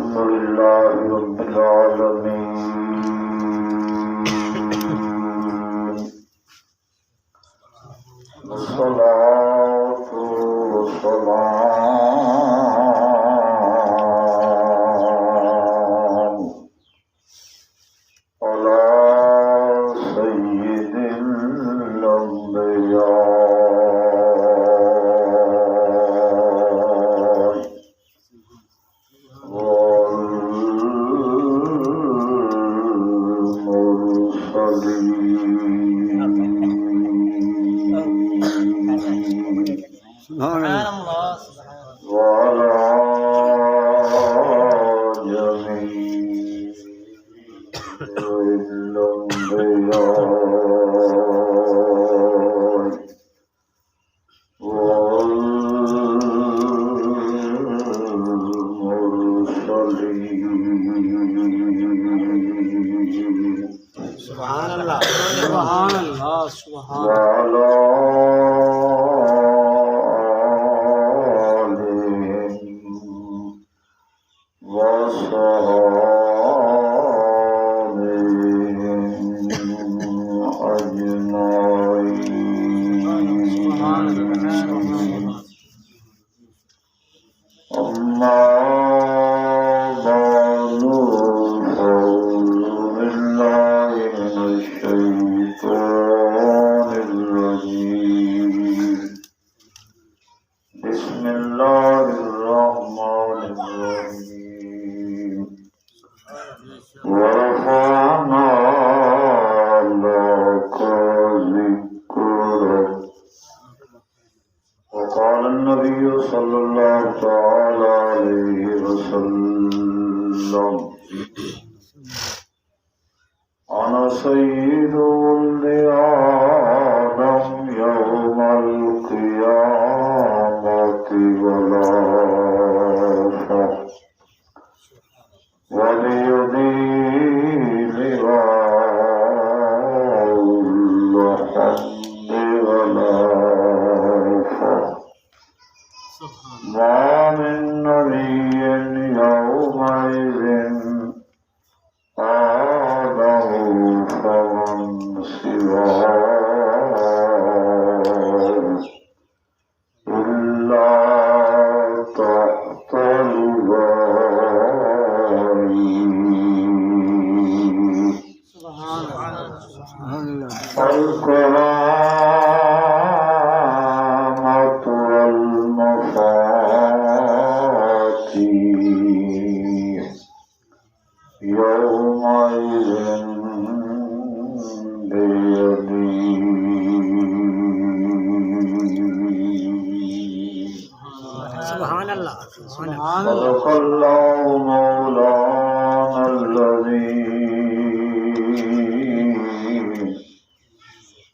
الحمد لله رب العالمين والصلاة والسلام على سيد الأنبياء صدق الله مولانا العظيم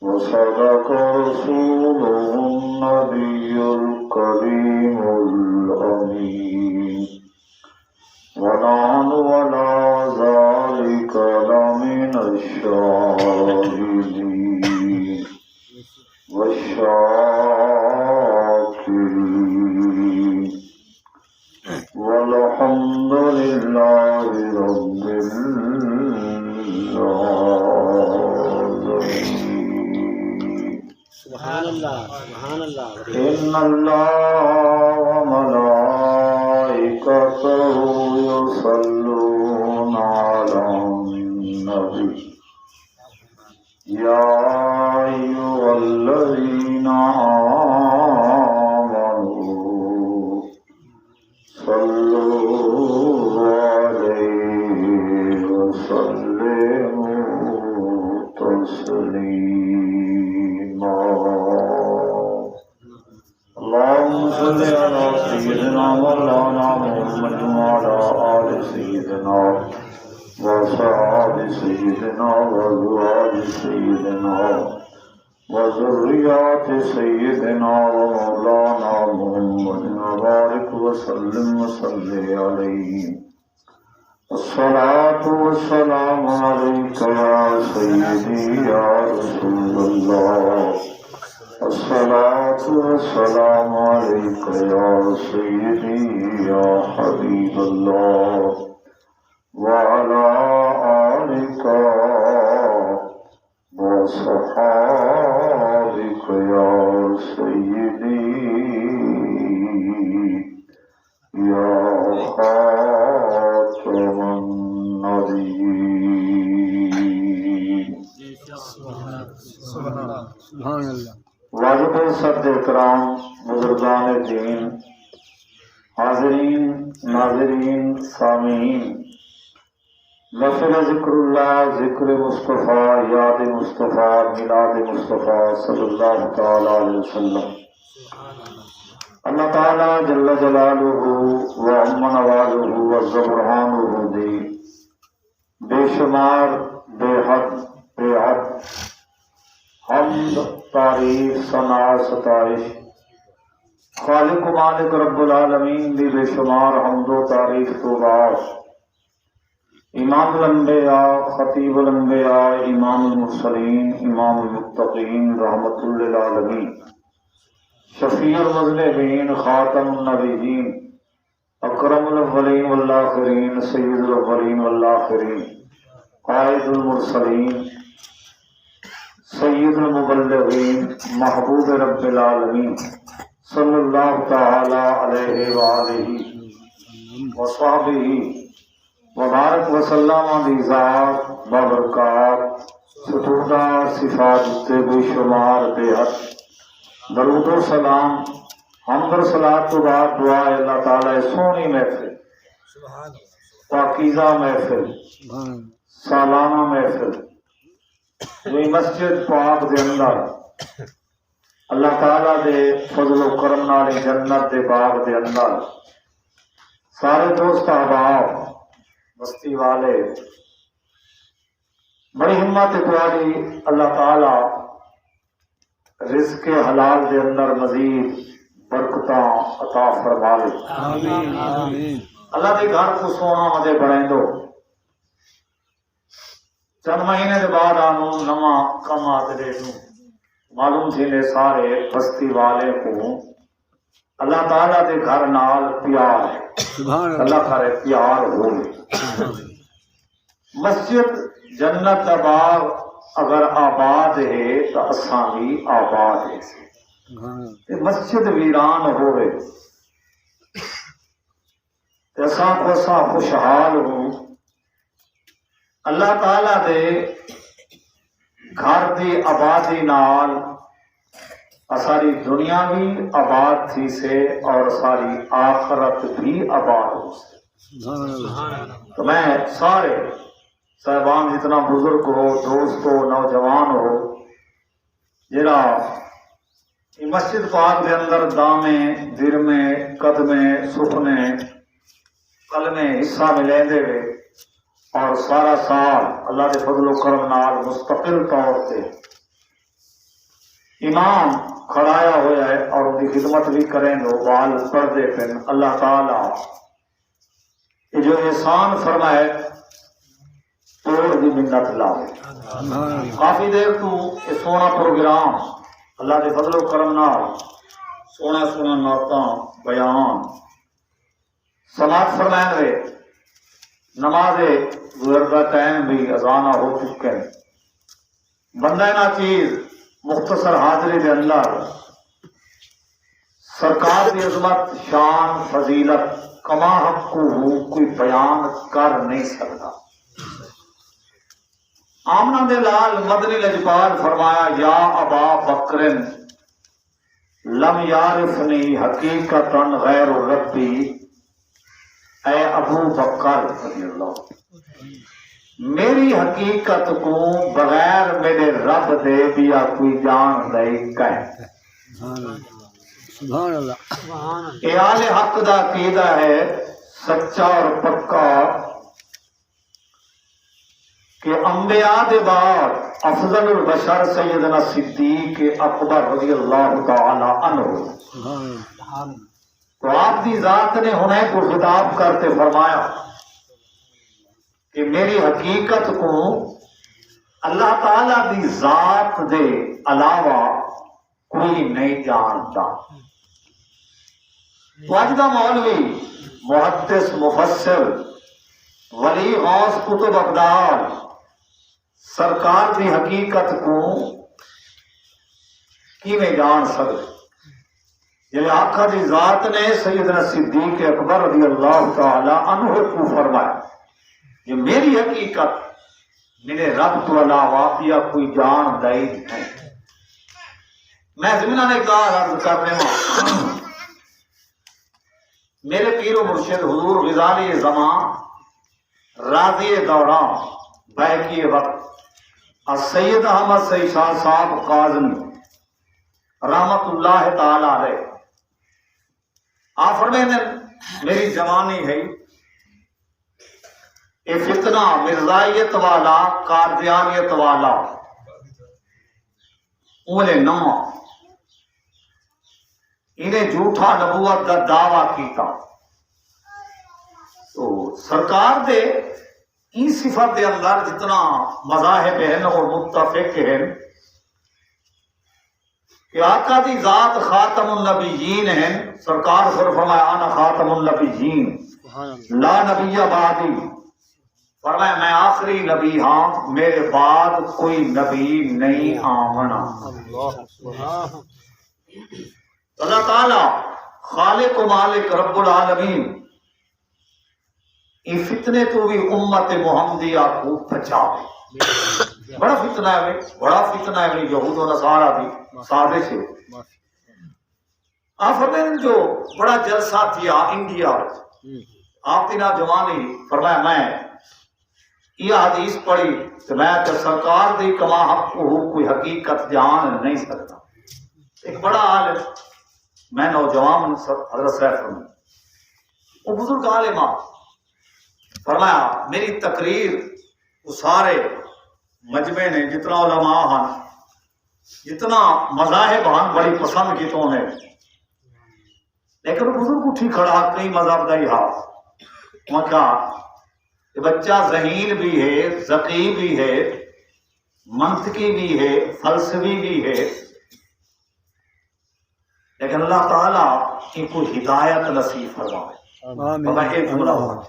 وصدق رسوله النبي الكريم الأمين ونحن على ذلك لمن الشاهدين والشاكرين والحمد لله رب العالمين. سبحان الله سبحان الله. إن الله وملائكته يصلون على النبي يا أيها الذين آمنوا صلوا عليه وسلموا تسليما. اللهم صل على سيدنا مولانا محمد وعلى آل سيدنا وصحاب سيدنا وأزواج سيدنا وذريات سيدنا ومولانا محمد وبارك وسلم وصل عليه. الصلاة والسلام عليك يا سيدي يا رسول الله الصلاة والسلام عليك يا سيدي يا حبيب الله وعلى آلك وصحابك يا سيدي يا خاتم النبيين. سبحان اللہ. واجب صد احترام بزرگان دین، حاضرین ناظرین سامعین، نفل ذکر اللہ، ذکر مصطفیٰ، یاد مصطفیٰ، میلاد مصطفیٰ صلی اللہ تعالی علیہ وسلم. اللہ تعالی جل جلالہ و عم نوازہ و عز برہانہ دی بے شمار بے حد بے عد حمد تعریف ثنا ستائش خالق و مالک رب العالمین دی بے شمار حمد و تعریف تو بعد امام الانبیاء خطیب الانبیاء امام المرسلین امام المتقین رحمت للعالمین شفیع المذنبین خاتم النبیین اکرم الاولین والآخرین سید الاولین والآخرین قائد المرسلین سید المبلغین محبوب رب العالمین صلی اللہ تعالی علیہ وآلہ وصحبہ وبارک وسلم دی ذات بابرکات ستودہ صفات تے بے شمار بے حد درود و سلام حمد و صلاۃ تو بعد دعا اللہ تعالی سونی محفل پاکیزہ محفل سالانہ محفل جو مسجد پاک دے اندر اللہ تعالی دے فضل و کرم نال جنت دے باغ دے اندر سارے دوست احباب بستی والے بڑی ہمت تمہاری اللہ تعالی رزق حلال دے اندر مزید برکتاں عطا فرما لے. اللہ دے گھر کو سونا مدے بڑھیں دو. چند مہینے کے بعد آنو نواں کم آدھے معلوم تھی نے سارے بستی والے کو اللہ تعالیٰ دے گھر نال پیار ہے. اللہ کرے پیار ہو. مسجد جنت دا باغ اگر آباد ہے تو اساں بھی آباد ہے. مسجد ویران ہوئے اساں کو اساں خوشحال ہوں. اللہ تعالیٰ دے گھر دی آبادی نال ساری دنیا بھی آباد تھی سے اور ساری آخرت بھی آباد ہو سے. تو میں سارے صاحبان جتنا بزرگ ہو دوست ہو نوجوان ہو جڑا مسجد پاک دے اندر دامے درمے قدمے سخنے قلمے حصہ ملیندے ہوئے اور سارا سال اللہ کے فضل و کرم نال مستقل طور سے امام کھڑایا ہوا ہے اور ان کی خدمت بھی کریں دو بال پردے پن. اللہ تعالی یہ جو احسان فرمائے توڑ دی منت لاوے. کافی دیر تو یہ سونا پروگرام اللہ کے فضل و کرم نال سونا سونا نعتاں بیان سماعت فرمائیں گے. نماز ظہر کا ٹائم بھی اذانہ ہو چکے ہیں. بندہ نا چیز مختصر حاضری دے اندر سرکار کی عظمت شان فضیلت کما حق کو کوئی بیان کر نہیں سکتا. آمنہ دے لال مدنی لجپال فرمایا یا ابا بکر لم یعرفنی حقیقتا غیر ربی. اے ابو بکر رضی اللہ میری حقیقت کو بغیر میرے رب دے بیا کوئی جان نہیں کہیں. سبحان اللہ. اے آل حق دا عقیدہ ہے سچا اور پکا کہ انبیاء دے بعد افضل البشر سیدنا صدیق اکبر رضی اللہ تعالی عنہ. تو آپ دی ذات نے انہیں کو خطاب کرتے فرمایا کہ میری حقیقت کو اللہ تعالی دی ذات دے علاوہ کوئی نہیں جانتا. تو اج دا مولوی محدث مفسر ولی غوث کتب ابدال سرکار دی حقیقت کو کیویں جان سکتے؟ جی آقا دی ذات نے سیدنا صدیق اکبر رضی اللہ تعالی عنہ کو فرمایا کہ میری حقیقت میرے رب تو علاوہ یا کوئی جان دائی نہیں. میں زمینہ نے کہا عرض کرنے میں میرے پیر و مرشد حضور غزالی زمان راضی دوران بیکی وقت السید احمد سید شاہ صاحب قاظمی رحمت اللہ تعالی علیہ آپ فرمائیں میری جوانی ہے یہ فتنہ مرزائیت والا قادیانیت والا انہیں نما انہیں جھوٹا نبوت کا دعویٰ کیتا. تو سرکار دے این صفت دے اندر جتنا مذاہب ہیں اور متفق ہیں کہ آقا دی ذات خاتم النبیین ہیں. سرکار پر فرمایا انا خاتم النبیین لا نبی بعدی، فرمایا میں آخری نبی ہاں میرے بعد کوئی نبی نہیں آمنا. اللہ تعالی خالق و مالک رب العالمین یہ فتنے تو بھی امت محمدیہ کو بچاوے. بڑا فتنہ ہے بڑا فتنہ ہے یہود و نصارہ دی سازش ہے. آپ فرمائیں جو بڑا جلسہ تھیا انڈیا آپ کی نوجوانی فرمایا میں یہ حدیث پڑھی کہ میں تو سرکار دی کما حق کو کوئی حقیقت جان نہیں سکتا. ایک بڑا عالم میں نوجوان حضرت صاحب فرمایا وہ بزرگ عالمہ فرمایا میری تقریر وہ سارے مجمع نے جتنا علماء ہیں جتنا مذاہب ہیں بڑی پسند کی تو نے، لیکن بزرگ اٹھی کھڑا کئی مذہب دا ہی ہاتھ میں کہا یہ بچہ ذہین بھی ہے ذکی بھی ہے منطقی بھی ہے فلسفی بھی ہے، لیکن اللہ تعالیٰ ان کو ہدایت نصیب فرمائے. میں ایک جملہ ہوں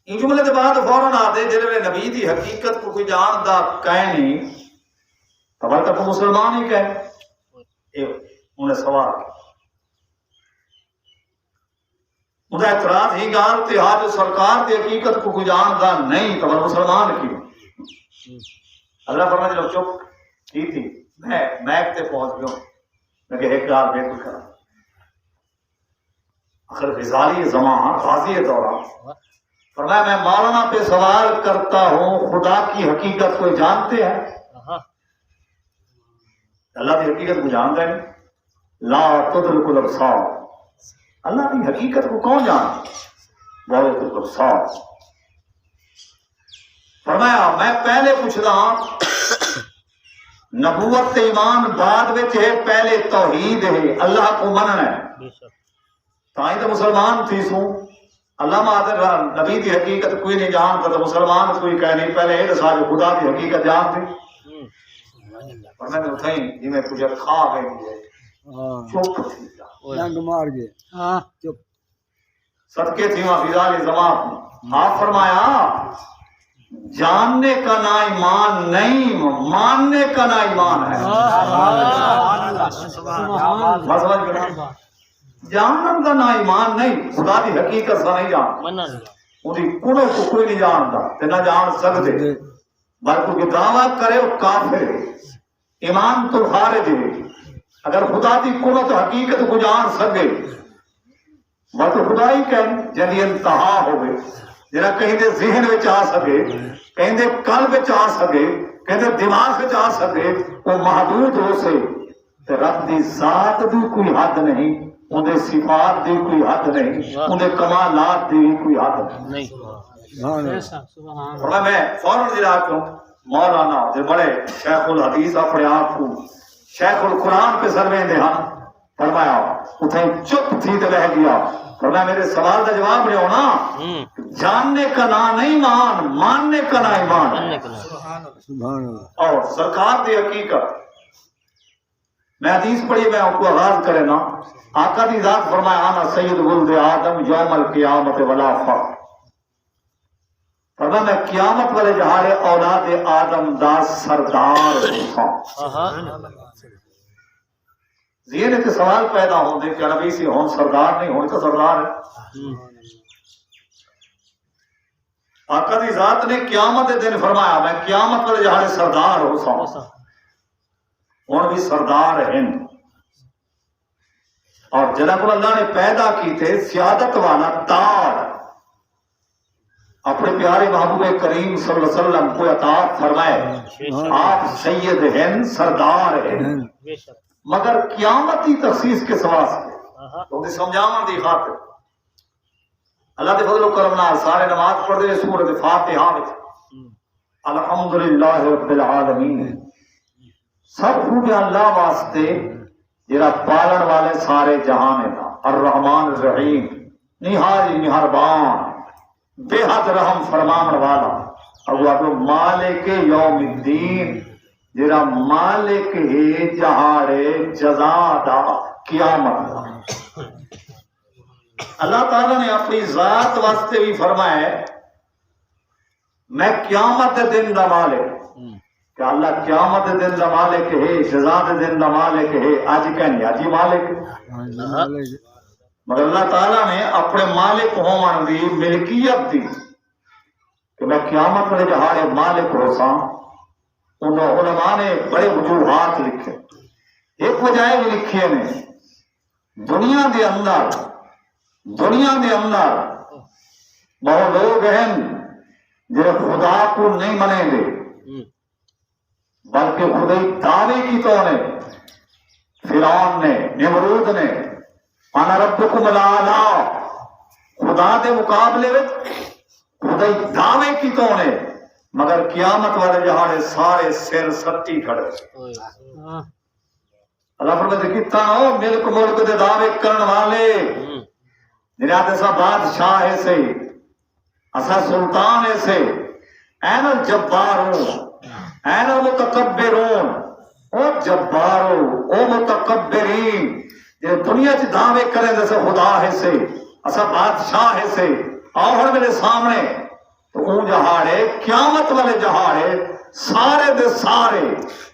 ان جملے کے بعد فوراً آتے جنہیں نبی دی حقیقت کو کوئی جاندا کہے نہیں تو بھائی تک مسلمان ہی کہے. انہیں سوال انہیں اعتراض ہی گال تے ہاں جو سرکار دی حقیقت کو کوئی جاندا نہیں تو بھائی مسلمان کیوں؟ اللہ فرمائے جب چپ کی تھی میں ایک تے پہنچ گیا میں کہ ایک گال بے کچھ کرا آخر غزالی زمان غازی دوران فرمایا میں مولانا پہ سوال کرتا ہوں خدا کی حقیقت کو جانتے ہیں؟ اللہ کی حقیقت کو جانتا ہے لا تدرک الابصار، اللہ کی حقیقت کو کون جانتا؟ لا تدرک الابصار. فرمایا میں پہلے پوچھتا ہوں نبوت ایمان بعد میں ہے پہلے توحید ہے اللہ کو مننا ہے تاہی تو مسلمان تھی سوں. اللہ مادر نبی دی حقیقت کوئی نہیں جانتا تو مسلمان کوئی کہہ نہیں پہلے یہ سارے خدا دی حقیقت جانتے. اور میں نے اٹھائی جی میں تجھے کھا گئی چپ تھی مار گئے چپ صدقے تھی وہاں غزالی زمان آپ فرمایا جاننے کا نا ایمان نہیں ماننے کا نا ایمان ہے. جانن کا نا ایمان نہیں خدا دی حقیقت سے نہیں جانتا انہیں کنوں کو کوئی نہیں جانتا تے نہ جان سکتے بلکہ کہ دعویٰ کرے وہ کافر ہے ایمان تو خارج ہے. اگر خدا دی کنوں تو حقیقت کو جان سکے بلکہ خدا ہی کہیں جنہی انتہا ہوئے جنہا کہیں دے ذہن میں چاہ سکے کہیں دے قلب میں چاہ سکے کہیں دے دماغ میں چاہ سکے وہ محدود ہو سے رب دی ذات دی کوئی حد نہیں انہیں صفات دی کوئی حد نہیں انہیں کمالات دی کوئی حد نہیں. اور میں فوراً دلا کیوں مولانا جو بڑے شیخ الحدیث اپنے آپ کو شیخ القرآن پہ سرویں دے ہاں فرمایا اتھیں چپ تھی تو بہ گیا فرمایا میرے سوال کا جواب لو نا، جاننے کا نام نہیں مان، ماننے کا نام ایمان۔ سبحان اللہ اور سرکار دی حقیقت میں حدیث پڑھی، میں آپ کو آغاز کرے نا، آقا دی ذات فرمایا انا سید ولد آدم یوم القیامت ولا فخر، فرمایا میں قیامت والے جہاڑے اولاد آدم دا سردار ہوں۔ ذہن کے سوال پیدا ہوندے کہ نبی سے ہون سردار نہیں ہون تو سردار ہے۔ آقا دی ذات نے قیامت دے دن فرمایا میں قیامت والے جہاڑے سردار ہوں سا، ہون بھی سردار ہیں، اور جناب اللہ نے پیدا کی تھے سیادت والا تاج، اپنے پیارے محبوب کریم صلی اللہ علیہ وسلم کو عطا فرمائے، آپ سید ہیں، سردار ہیں، مگر قیامتی تخصیص کے سواس تو سمجھاون دی خاطر اللہ دے فضل و کرم نال سارے نماز پڑھ دے سورۃ فاتحہ وچ الحمدللہ رب العالمین، سب خوب اللہ واسطے جڑا پالن والے سارے جہان دا، الرحمن الرحیم، نہایت مہربان، بے حد رحم فرمان والا، اور مالک یوم الدین، جڑا مالک ہے جہاڑے جزا دا، قیامت دا۔ اللہ تعالیٰ نے اپنی ذات واسطے بھی فرمایا میں قیامت دے دن دا مالک، کہ اللہ قیامت دے دن دا مالک ہے، جزا دے دن دا مالک ہے، آج کہنی آج ہی مالک ہے، مگر اللہ تعالیٰ نے اپنے مالک ہون دی ملکیت دی کہ میں قیامت والے جہاڑے مالک ہو سا۔ انہوں علماء نے بڑے وجوہات لکھے، ایک وجہ بھی لکھی نے دنیا دے اندر بہت لوگ ہیں جو خدا کو نہیں منیں گے بلکہ خدائی دعوے کی تو نے، فرعون نے، نمرود نے، انا ربکم الاعلی، خدا دے مقابلے میں خدائی دعوے کی تو نے، مگر قیامت والے جہاڑے سارے سر سٹی کھڑے۔ اللہ فرماتے کتنا ہو ملک دے دعوے کرن والے، جنہاں سا بادشاہ ایسے، اسا سلطان ایسے، این الجبارون، این المتکبرون، او جبارو او متکبرین، جنہیں دنیا چ دعوے کریں جیسے خدا ایسے، اسا بادشاہ ایسے، آؤ میرے سامنے، تو اون جہاڑے قیامت والے جہاڑے سارے دے سارے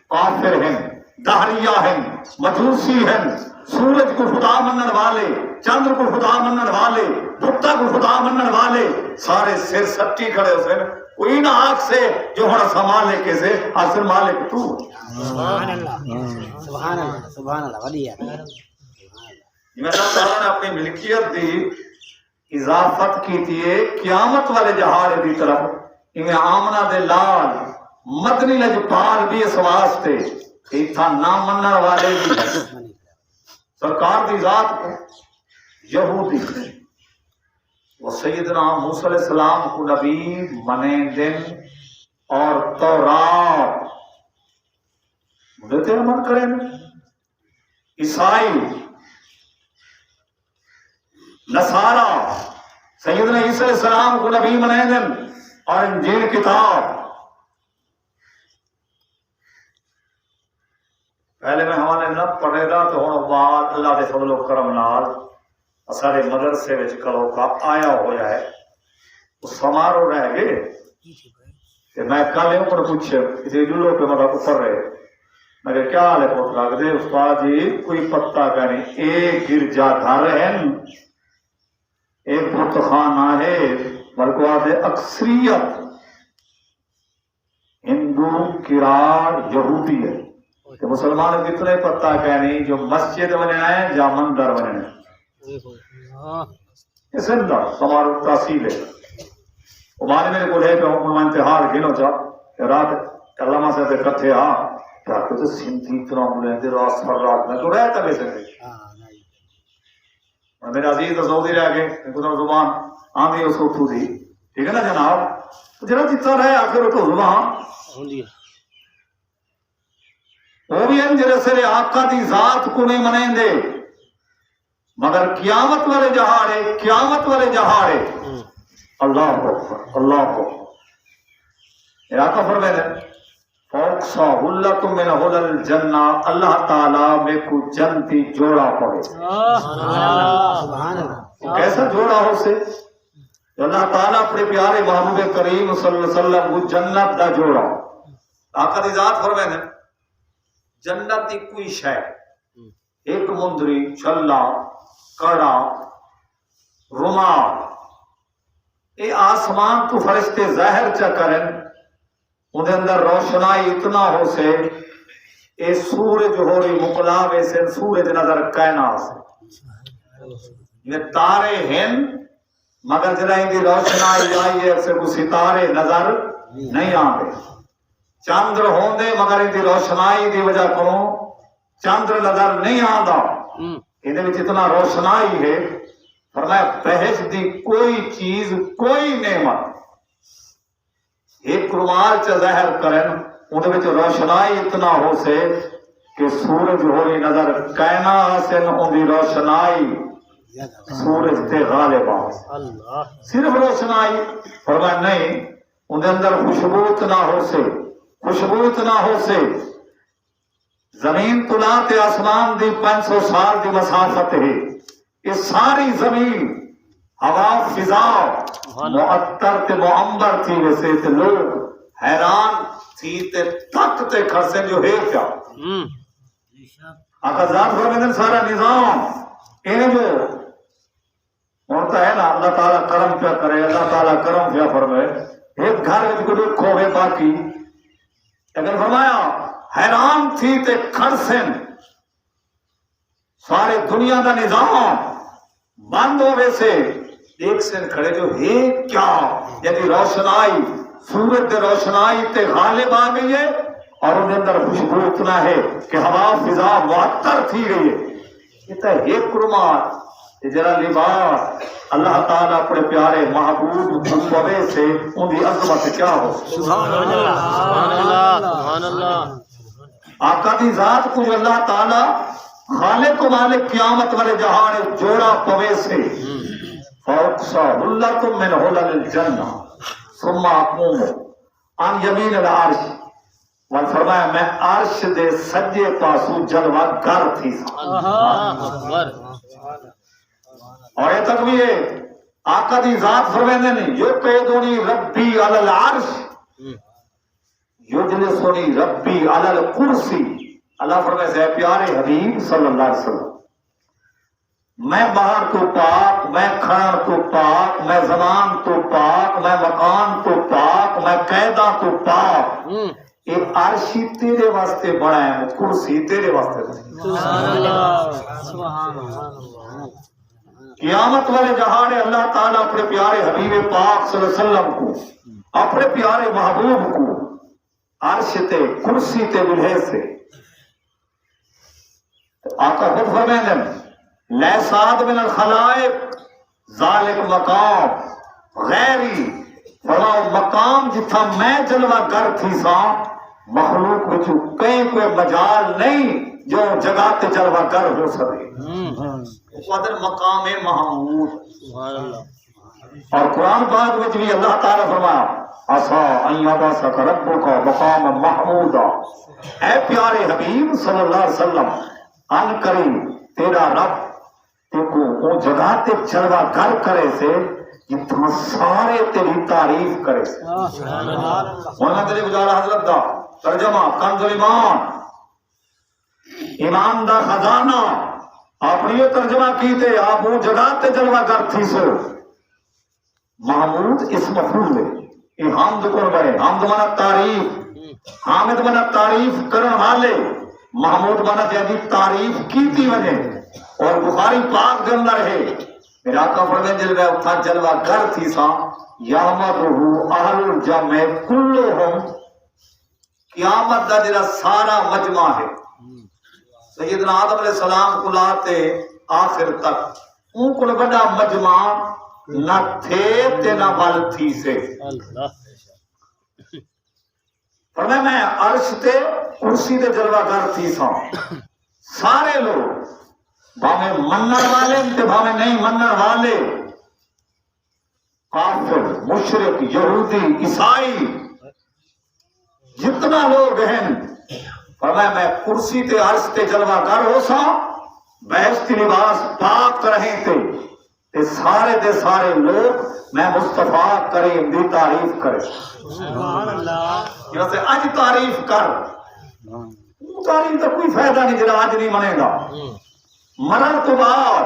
کافر ہیں، دہریہ ہیں، مجوسی ہیں، سورج کو خدا منن والے، چندر کو خدا منن والے، بتا کو خدا منن والے، سارے سر سٹی کھڑے ہو سن، کوئی نہ آنکھ سے جو ہنا سا مالک سے اصل مالک تو۔ سبحان اللہ سبحان اللہ سبحان اللہ ولی ہے۔ اللہ تعالیٰ نے اپنی ملکیت دی اضافت کی تھی قیامت والے جہاڑے دی طرف، انہیں آمنہ دے لال مدنی لجپال بھی اس واسطے کہ تھا نام منن والے بھی سرکار دی ذات کو یہودی وہ سیدنا موسیٰ علیہ السلام کو نبی منے دن اور تورات دیتے عمل کریں، عیسائی نصارہ سیدنا عیسیٰ علیہ السلام کو نبی منے دن اور انجیل کتاب۔ پہلے میں حوالے نہ پڑھے دا تو ہوں بعد اللہ دے فضل و کرم نال سارے مدرسے وچ کلو کا آیا ہوا ہے، وہ سمارو رہ گئے کہ میں کل اوپر پوچھے کسی جلو پہ مطلب اوپر رہے، میں کہ کیا حال ہے پوت لگ دے استاد جی کوئی پتہ کا نہیں، ایک گرجا گھر ہے ایک بت خانہ ہے، بلکہ آدھے اکثریت ہندو کرار یہودی ہے، کہ مسلمان کتنے پتہ کا نہیں جو مسجد بننا ہے یا مندر بننا ہے، اس اندر ہمارا تحصیل ہے۔ وہ مانے میرے کو لے کہ میں انتہار گنو جا کہ رات علامہ سے کٹھے ہاں کیا کچھ سنتی اتنا ملے دے راست پر رات میں تو رہتا بے سکتے میرے عزیز سعودی رہ گئے قدر زبان آندھی اس کو اٹھو دی، ٹھیک ہے نا جناب، تو جناب جتنا رہے آخر تو زبان وہ بھی ہیں جنہیں سرے آقا دی ذات کو نہیں منیں دے، مگر قیامت والے جہاڑے اللہ اکبر اللہ اکبر آقا فرمائے فوقسا حلت من حلل الجنہ اللہ تعالیٰ میں کو جنتی جوڑا پڑے سبحان اللہ کیسا جوڑا ہو سے اللہ تعالیٰ اپنے پیارے محبوب کریم صلی اللہ علیہ وسلم وہ جنت دا جوڑا آقا دی ذات فرمائے جنت دی کوئی شے ایک مندری چھلا کڑا رومال اے آسمان تو فرشتے ظاہر چا کرن ان اندر روشنائی اتنا ہو سے اے سورج ہو رہی مقلابے سے سورج نظر کائنا سے یہ تارے ہیں مگر جنہیں دی روشنائی آئی ہے سے وہ ستارے نظر نہیں آتے چاندر ہوندے مگر ان دی روشنائی دی وجہ کروں چاندر نظر نہیں آندا انہیں بھی اتنا روشنائی ہے فرمایا بہشت دی کوئی چیز کوئی نعمت ایک رومال چا ظاہر کرن انہیں بھی روشنائی اتنا ہو سے کہ سورج ہو رہی نظر کائنا سے ان دی روشنائی سورج تے غالب آ صرف روشنائی فرمایا نہیں انہیں اندر خوشبو اتنا ہو سے زمین طلعت آسمان دی 500 سال دی مسافت ہے یہ ساری زمین ہوا فضا معطر تے معمبر تھی ویسے تے لوگ حیران تھی تے تک تے کھرسے جو ہے کیا آقا ذات فرمیدن سارا نظام انہیں جو ہوتا ہے نا اللہ تعالیٰ کرم کیا کرے اللہ تعالیٰ کرم کیا فرمائے ایک گھر وچ کو دکھ ہوئے باقی لیکن فرمایا حیران تھی تے کھرسن سارے دنیا دا نظام بند ہوئے سے ایک سن کھڑے جو ہے کیا یعنی روشنائی سورج دے روشنائی تے غالب آ گئی ہے اور ان اندر خوشبو اتنا ہے کہ ہوا فضا معطر تھی گئی ہے یہ تو ایک رومال جرا لباس اللہ تعالیٰ اپنے پیارے محبوب پوے سے ان کی عظمت کیا ہو سبحان اللہ سبحان اللہ آقا دی ذات کو اللہ تعالیٰ خالق و مالک قیامت والے جہان جوڑا پوے سے فوقسا حلت من حلل الجنہ ثم اقوم عن یمین العرش اور فرمایا میں عرش دے سجے پاسو جلوہ گر تھی اور یہ تک بھی ہے آقا دی ذات فرمائے نہیں یو قیدونی ربی علی العرش یجلسونی ربی علی الکرسی اللہ فرمائے سے پیارے حبیب صلی اللہ علیہ وسلم میں باہر تو پاک میں کھڑا تو پاک میں زمان تو پاک میں مکان تو پاک میں قیدہ تو پاک ایک عرشی تیرے واسطے بڑا ہے کرسی تیرے واسطے سبحان اللہ سبحان اللہ قیامت والے جہانے اللہ تعالیٰ اپنے پیارے حبیب پاک صلی اللہ علیہ وسلم کو اپنے پیارے محبوب کو عرش تے کرسی تے بلھے سے آقا خود فرمائیں لیساد من الخلائق ذالک مقام غیری فرماؤ مقام جتھا میں جلوہ گر تھی سا مخلوق بچو کہیں کوئی مجال نہیں جو جگہ تے جلوہ گر ہو سکے قدر مقام محمود اور قرآن پاک میں بھی اللہ تعالیٰ فرمایا عسا ان یبعثک ربک مقام محمودا اے پیارے حبیب صلی اللہ علیہ وسلم ان کریم تیرا رب کو وہ جگہ تے جلوہ گر کرے سے جتنا سارے تیری تعریف کرے سے مولانا تیرے گزارا حضرت دا ترجمہ کنز ایمان ایمان دا خزانہ آپ نے یہ ترجمہ کیتے آپ وہ جگہ تے جلوہ گر تھی سو محمود اس مفعول ہے یہ حمد کر گئے حمد منا تعریف حامد منا تعریف کرن والے محمود منا جیدی تعریف کی تھی وجہ اور بخاری پاک کے اندر ہے میرا آقا فرمائے جلوہ اتھا جلوہ گر تھی سا یامدہو اہل الجمع کلہم قیامت دا جلہ سارا مجمع ہے سیدنا آدم علیہ السلام کو لاتے آخر تک ان کو بڑا مجمع نہ تھے تے نہ بل تھی سے فرمائے میں عرش تے کرسی تے جلوہ گر تھی سا سارے لوگ بھاویں منن والے تے بھاویں نہیں منن والے، کافر، مشرک، یہودی، عیسائی، جتنا لوگ ہیں، فرمایا میں کرسی تے عرش تے جلوہ گر ہو سا، بہشتی لباس پاک رہیں تے سارے دے سارے لوگ میں مصطفیٰ کریم دی تعریف کرے۔ سبحان اللہ، یہ سے اج تعریف کر، تعریف کا کوئی فائدہ نہیں جڑا اج نہیں منے گا، مرن تو بعد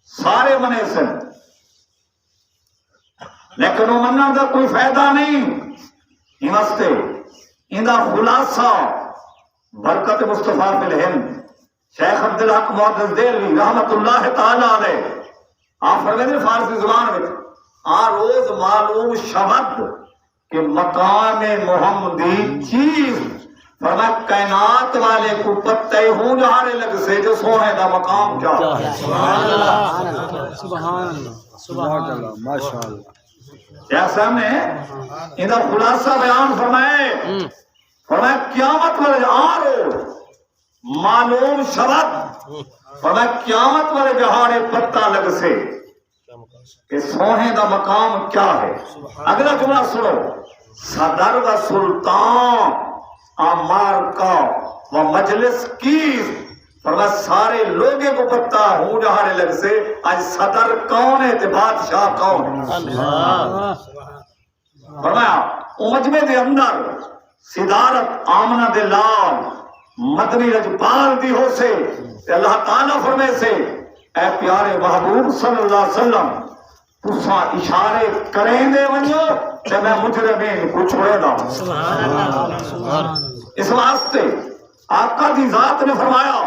سارے منے سن، لیکن وہ منن کا کوئی فائدہ نہیں۔ یہ واسطے اندا خلاصہ برکت مصطفیٰ فی الہند شیخ عبدالحق محدث دہلوی رحمت اللہ تعالی علیہ آپ فرمائیں فارسی زبان میں آ روز معلوم شبد کہ مقام محمدی چیز، فرمایا کائنات والے کو پتہ ہوں جہارے لگ سے جو سونے دا مقام کیا ہے۔ سبحان اللہ، سبحان اللہ، سبحان اللہ، ماشاءاللہ۔ شیخ صاحب نے انہا خلاصہ بیان فرمائے، فرمایا قیامت والے آ روز معلوم شبد، فرمایا قیامت والے جہارے پتہ لگ سے کہ سونے دا مقام کیا ہے۔ اگلا جملہ سنو، صدر و سلطان امار کا و مجلس کی، فرمایا سارے لوگوں کو پتہ ہوں جہارے لگ سے آج صدر کون ہے تے بادشاہ کون ہے۔ فرمایا مجمع دے اندر صدارت آمنہ دے لال مدنی رجپال دی ہو سے تے اللہ تعالیٰ فرمے سے اے پیارے محبوب صلی اللہ علیہ وسلم تساں اشارے کریں دے ونجو تے میں مجرمین کو چھوڑے دا۔ اس واسطے آقا دی ذات نے فرمایا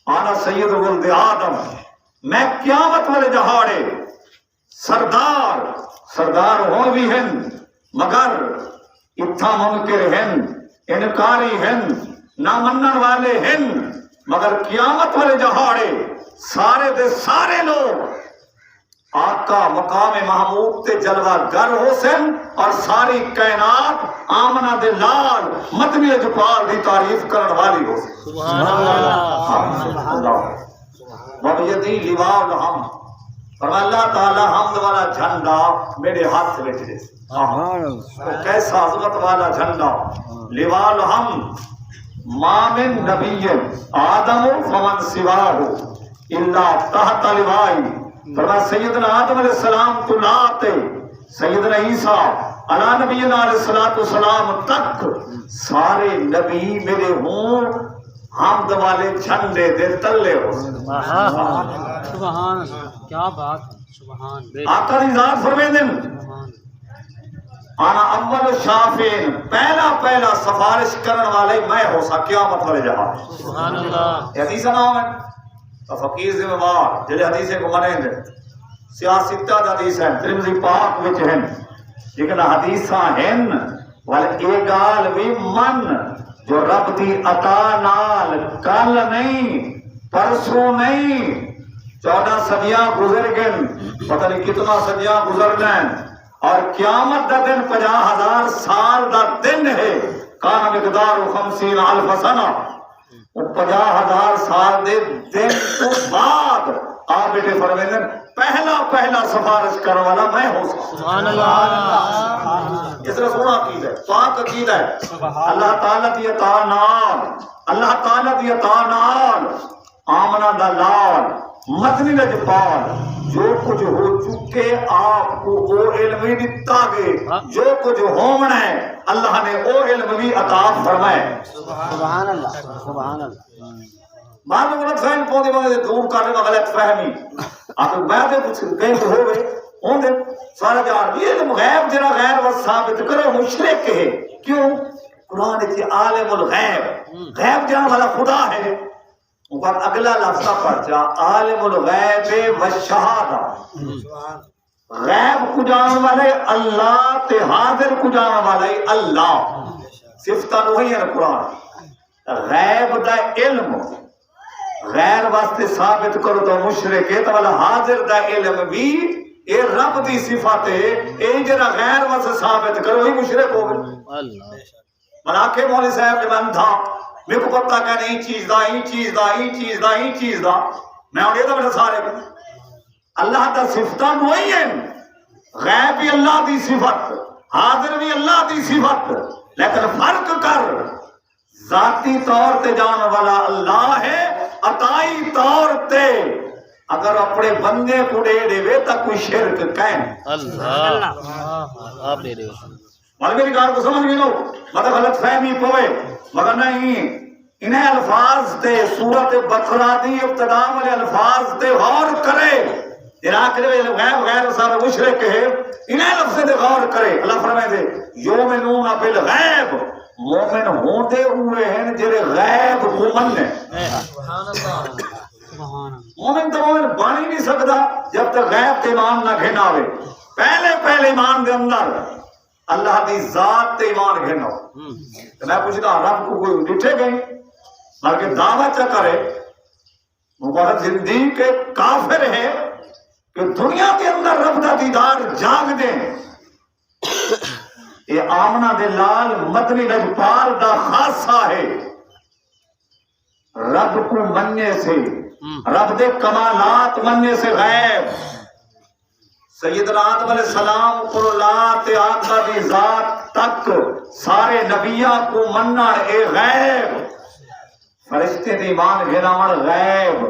آنا سید ولد آدم، میں قیامت والے جہاڑے سردار ہوں بھی ہیں مگر اتھا منکر ہیں، انکاری ہیں، نہ منن والے ہیں، مگر قیامت والے جہاڑے سارے دے سارے لوگ آقا مقام محمود تے جلوہ گر حسن اور ساری کائنات آمنہ دے لال مدنی اجپال دی تعریف کرن والی ہو سن۔ سبحان اللہ، وَبِيَدِي لِوَاءُ الْحَمْدِ، فرمایا اللہ تعالی حمد والا جھنڈا میرے ہاتھ میں دے۔ تو کیسا عظمت والا جھنڈا، لواء الحمد ما من نبی آدم فمن سواہ الا تحت لوائی، فرمایا سیدنا آدم علیہ السلام تو لاتے سیدنا عیسیٰ علیہ نبینا علیہ السلام تک سارے نبی میرے ہوں حمد والے جھنڈے دے تلے ہو۔ سبحان اللہ، کیا بات ہے، سبحان آقا دی ذات فرمیندن آنا اول شافین، پہلا سفارش کرن والے میں ہو سا قیامت والے جہاں۔ سبحان اللہ، یہ حدیث نام ہے تو فقیر ذمہ وار جلے حدیثیں کو منیں دے سیاستہ حدیث ہیں ترمذی پاک وچ ہیں، لیکن حدیثاں ہیں والے ایگال بھی من جو رب دی عطا نال کل نہیں پرسوں نہیں 14 صدیاں گزر گئیں، پتہ نہیں کتنا صدیاں گزر گئیں، اور قیامت دا دن 50,000 سال دا دن ہے، کان مقدار 50,000 سنہ، 50,000 سال دے دن تو بعد آپ بیٹے فرمیندن پہلا سفارش کرنے والا میں ہو سکتا۔ سبحان اللہ، اس طرح سونا عقید ہے، پاک عقید ہے، اللہ تعالیٰ دی عطا نال، اللہ تعالیٰ دی عطا نال آمنہ دا لال مدنی لجپال جو کچھ ہو چکے آپ کو وہ علم ہی دیتا گے، جو کچھ ہونا ہے اللہ نے وہ علم بھی عطا فرمائے۔ سبحان اللہ، سبحان اللہ، بعد میں غلط فہم پوندے بندے دور کرنے کا غلط فہمی آپ بعد میں کچھ کہیں تو ہو گئے ہوں دے سارا جہاں یہ علم غیب جرا غیر و ثابت کرو مشرک ہے، کیوں؟ قرآن کی عالم الغیب، غیب جہاں والا خدا ہے، اوپر اگلا لفظ پڑھا عالم الغیب والشہادہ، غیب کو جاننے والے اللہ تے حاضر کو جاننے والے اللہ، صفتہ وہی ہے قرآن۔ غیب دا علم غیر واسطے ثابت کرو تو مشرک ہے، تو والا حاضر دا علم بھی اے رب دی صفات ہے، اے جرا غیر واسطے ثابت کرو ہی مشرک ہو گئے۔ ملاکے مولوی صاحب نے من تھا میرے کو پتہ کہ نہیں چیز دا ہی چیز دا ہی چیز دا ہی چیز دا، میں اور یہ تو میرے سارے اللہ دا صفتاں وہی ہیں، غیب بھی اللہ دی صفت، حاضر بھی اللہ دی صفت، لیکن فرق کر ذاتی طور تے جان والا اللہ ہے، عطائی طور تے اگر اپنے بندے کو دے دے وے تا کوئی شرک کہیں اللہ آپ دے رہے ہو مگر میری گال کو سمجھ گئے لو مگر غلط فہمی پوے مگر نہیں انہیں الفاظ تے سورت بقرہ دی ابتدا والے الفاظ تے غور کرے عراق دے غیب غیر صاحب مشرک ہے انہیں لفظ دے غور کرے اللہ فرمائے دے یومنون بالغیب مومن ہوندے ہوئے ہیں جڑے غیب کو مننے مومن تو مومن بن ہی نہیں سکتا جب تک غیب تے ایمان نہ گھنا ہوئے پہلے ایمان دے اندر اللہ دی ذات تے ایمان گھنا ہو میں پوچھتا رب کو کوئی ڈٹھے گئے بلکہ دعویٰ چا کرے مبارک زندگی کے کافر ہے کہ دنیا کے اندر رب دا دیدار جاگ دیں یہ آمنہ دے لال مدنی نجپال دا خاصہ ہے رب کو مننے سے رب دے کمالات مننے سے غیب سیدنا آدم علیہ السلام قرلات آقا دی ذات تک سارے نبیہ کو مننا اے غیب فرشتے دی ایمان گھناون غیب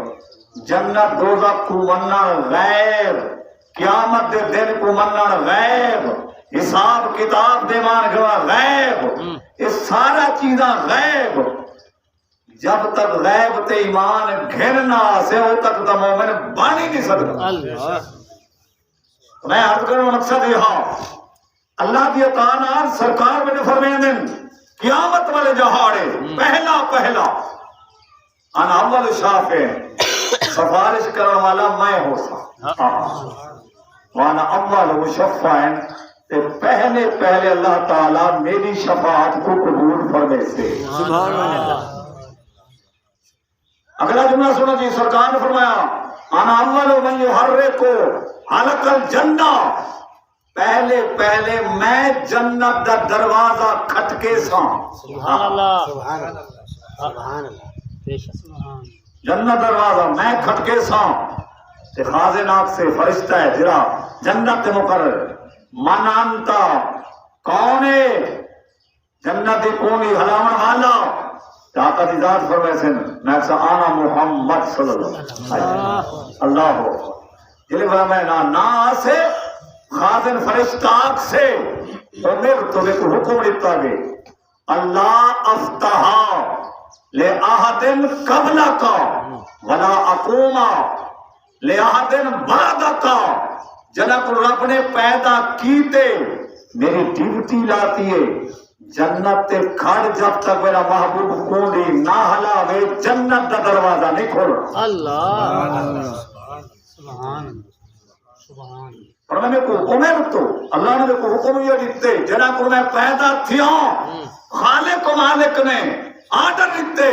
جنت دوزخ کو مننا غیب قیامت دے دن کو مننا غیب حساب کتاب دے مان گوا غیب یہ سارا چیزاں غیب جب تک غیب تے ایمان گھننا سے ہو تک تو مومن بن ہی نہیں سکتا میں عرض کروں مقصد یہ ہاں اللہ کی اطاعت سرکار میں فرمائے دن قیامت والے جہاڑے پہلا انا اول شافع سفارش کرنے والا میں ہو سا وانا اول مشفع پہلے اللہ تعالیٰ میری شفاعت کو قبول فرمائے سے سبحان اللہ اگلا جملہ سنو جی سرکار نے فرمایا انا اول من یحرک حلق الجنہ پہلے میں جنت دا دروازہ کھٹکے سا سبحان اللہ سبحان اللہ سبحان اللہ بے شک جنت دروازہ میں کھٹکے سا تے خازنات سے فرشتہ ہے جرا جنت مقرر من انتا کون ہے جنت کونی حلاون والا آقا دی ذات فرمائے سے میں سے آنا محمد صلی اللہ علیہ وسلم اللہ ہو جلے فرمائے نا سے خازن فرشتاک سے امر تمہیں کو حکم دیتا گئے اللہ افتحا لے آہدن قبل کا ولا اقوما لے آہدن بعد کا جنک رب نے پیدا کیتے میری ڈیوٹی لاتی ہے جنت تے کھڑ جب تک میرا محبوب کونڈی نہ ہلاوے جنت دا دروازہ نہیں کھول اللہ سبحان سبحان اور میں کو عمر تو اللہ نے کو حکم یہ دیتے جناب کو میں پیدا تھیا خالق و مالک نے آرڈر دیتے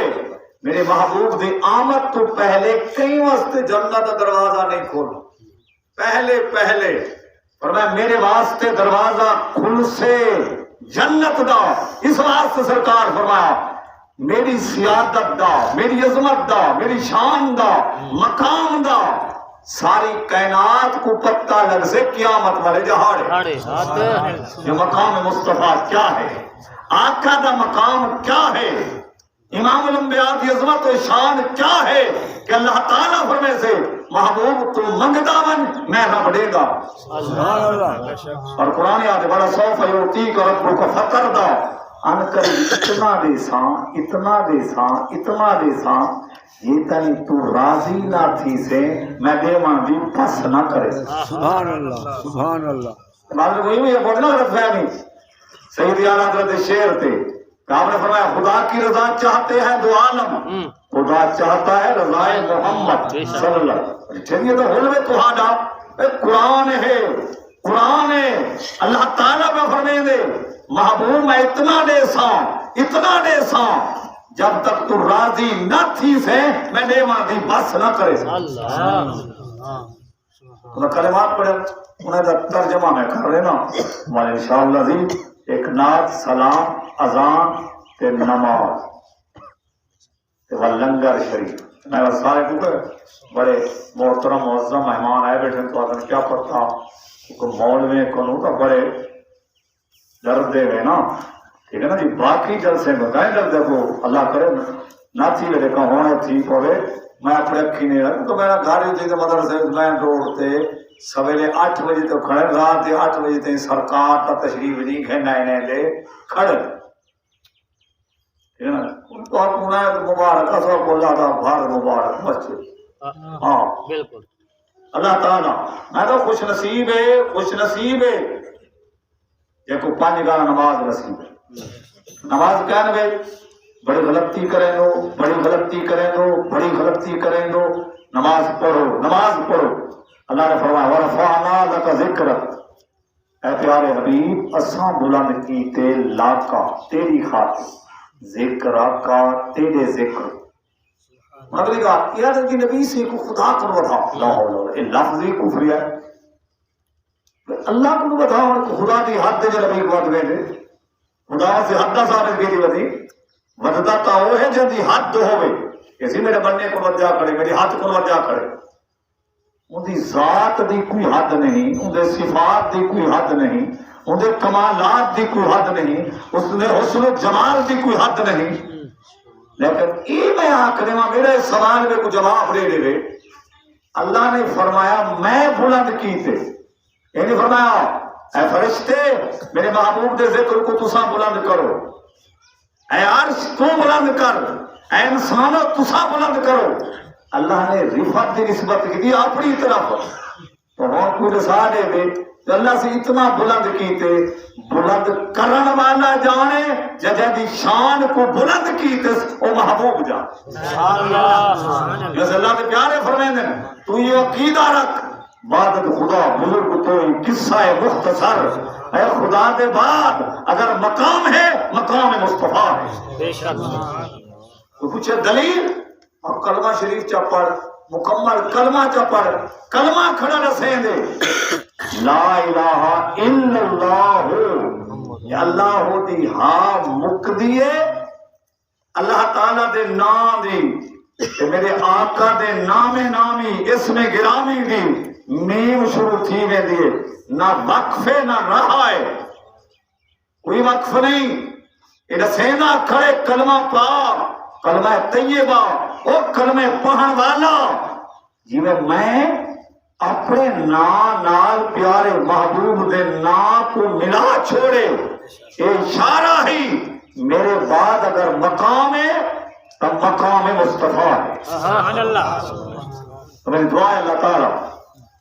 میرے محبوب دی آمد تو پہلے کئی وقت جنت دا دروازہ نہیں کھول پہلے اور میں میرے واسطے دروازہ کھل سے جنت دا اس واسطے سرکار فرمایا میری سیادت دا میری عظمت دا میری شان دا مقام دا ساری کائنات کو پتہ لگ سے قیامت والے جہاڑے یہ مقام مصطفیٰ کیا ہے آقا دا مقام کیا ہے امام الانبیاء کی عظمت و شان کیا ہے کہ اللہ تعالیٰ فرمائے سے محبوب تو منگدا من میں رب دے گا اور قرآن یاد ہے بڑا سوف یوتی کا رب کو فقر دا انکر اتنا دے ساں یہ تنی تو راضی نہ تھی سے میں دے مان بھی پس نہ کرے سبحان اللہ بعد میں وہی ہے بولنا غلط فہمی سیدی اعلیٰ حضرت شعر تھے آپ نے فرمایا خدا کی رضا چاہتے ہیں دو عالم خدا چاہتا ہے رضائے محمد صلی اللہ علیہ وسلم تو حلوے تہاڈا قرآن ہے اللہ تعالیٰ میں فرمائے دے محبوب میں اتنا دے ساں جب تک تو راضی نہ تھی سے میں نے ماں بس نہ کرے انہیں کلمات پڑھے انہیں ترجمہ میں کر لینا ہمارے انشاءاللہ عزیز ایک نعت سلام اذان تے نماز تے لنگر شریف میرا سارے کیونکہ بڑے محترم معظم مہمان آئے بیٹھے تو آدم کیا پتا کیونکہ مولوی کنو تو بڑے ڈردے ہوئے نا ٹھیک ہے نا جی باقی جلسے میں کہیں ڈردے کو اللہ کرے نہ تھی میرے کا ہونے تھی پوے میں اپنے اکھی نہیں رہا تو میرا گھر ہی تھی مدرسے مین روڈ تے سویرے 8 بجے تو کھڑے رات کے 8 بجے تھی سرکار کا تشریف نہیں کھینا دے کھڑے تو آپ مبارک اصل کو اللہ کا بھار مبارک مسجد ہاں بالکل اللہ تعالیٰ میں تو خوش نصیب ہے یہ کو 5 گانا نماز نصیب ہے نماز کیا نبے بڑی غلطی کریں دو نماز پڑھو اللہ نے فرمایا ورفعنا لک ذکرک اے پیارے حبیب اساں بلند کیتے لاکا تیری خاطر ذکر کا تیرے ذکر مطلب کہ یاد ہے کہ نبی سے کو خدا کو بتا لا حول ولا قوت لفظ ہی کفر ہے اللہ کو بتا خدا دی حد دے نبی کو ود دے خدا سے حد ثابت کی ودی ودتا تا وہ ہے جن دی حد ہوے کسی میرے بننے کو وجا کرے میری حد کو وجا کرے ان دی ذات دی کوئی حد نہیں ان دے صفات دی کوئی حد نہیں ان دے کمالات دی کوئی حد نہیں اس نے حسن و جمال دی کوئی حد نہیں لیکن یہ میں آخر میرے سوال میں کو جواب دے دے اللہ نے فرمایا میں بلند کیتے یعنی فرمایا اے فرشتے میرے محبوب دے ذکر کو تساں بلند کرو اے عرش تو بلند کر اے انسانوں تساں بلند کرو اللہ نے رفعت کی نسبت کی دی اپنی طرف تو ہم کوئی رسا دے دے تو اللہ سے اتنا بلند کیتے بلند کرن والا جانے ججہ دی شان کو بلند کیتے او محبوب جان جیسے اللہ کے پیارے فرمائیں تو یہ عقیدہ رکھ بعد خدا بزرگ تو قصہ مختصر اے خدا دے بعد اگر مقام ہے مقام مصطفیٰ ہے بے شک تو کچھ دلیل اور کلمہ شریف چا پڑھ مکمل کلمہ چا پڑھ کلمہ کھڑا رسیں دے لا الہ الا اللہ یا اللہ ہو دی ہاں مک دیئے اللہ تعالیٰ دے نام دی کہ میرے آقا دے نام نامی اسم گرامی دی میم شروع تھی میں دیئے نہ وقفے نہ رہا ہے کوئی وقف نہیں یہ رسینا کھڑے کلمہ پا کلمہ طیبہ او کلمہ پڑھن والا جی میں اپنے نال پیارے محبوب دے نام کو ملا چھوڑے یہ اشارہ ہی میرے بعد اگر مقام ہے تو مقام مصطفیٰ ہے سبحان اللہ تو میری دعا ہے اللہ تعالیٰ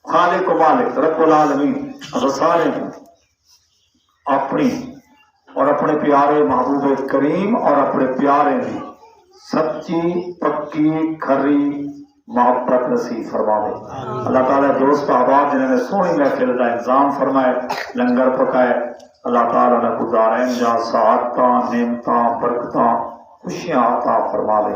خالق و مالک رب العالمین اب سارے اپنی اور اپنے پیارے محبوب کریم اور اپنے پیارے دی سچی پکی کھری محبت نصیب فرماوے اللہ تعالیٰ دوست احباب جنہوں نے سونی محفل کا انتظام فرمائے لنگر پکائے اللہ تعالیٰ نے گزاریں جہاں سعادتاں نعمتاں برکتاں خوشیاں عطا فرماوے